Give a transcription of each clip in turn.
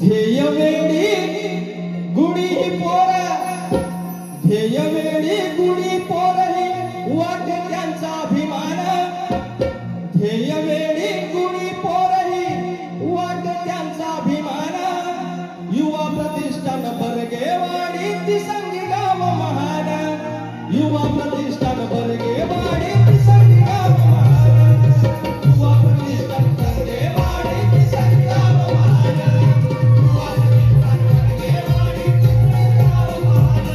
ध्येय वेळी गुणी पोर, ध्येय वेळी गुणी पोरही वाटे त्यांचा अभिमान, ध्येय वेळी गुणी पोरही वाटे त्यांचा अभिमान, युवा प्रतिष्ठान बर्गेवाडी तिसंगी गाव महान, युवा प्रतिष्ठान बर्गेवाडी तिसंगी गाव महान, युवा प्रतिष्ठान बर्गेवाडी तिसंगी गाव महान, युवा प्रतिष्ठान बर्गेवाडी तिसंगी गाव महान,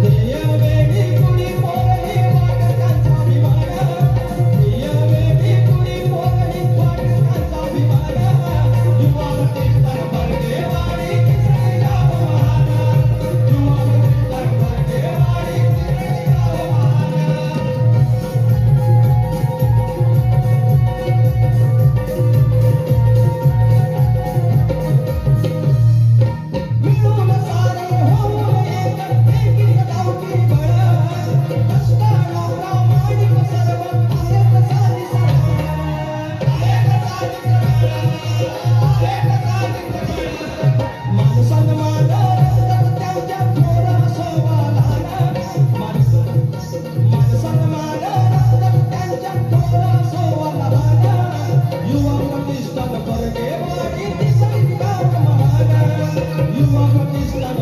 ध्येय वेळी गुणी पोरही वाटे त्यांचा अभिमान, ध्येय वेळी गुणी पोरही वाटे त्यांचा अभिमान, युवा प्रतिष्ठान बर्गेवाडी तिसंगी गाव महान, युवा प्रतिष्ठान बर्गेवाडी तिसंगी गाव महान. मिळून सारे होऊन एक एकीच गावठी बळ, कष्ट नवरा माणिक सर्व आहेत साधी सरळ, आहेत साधी सरळ, आहेत साधी सरळ. मान सन्मान रस्त्यात त्यांच्या थोर सोवालान, मान सन्मान रस्त्यात त्यांच्या थोर सोवालान, युवा प्रतिष्ठान बर्गेवाडी तिसंगी गाव महान, युवा प्रतिष्ठान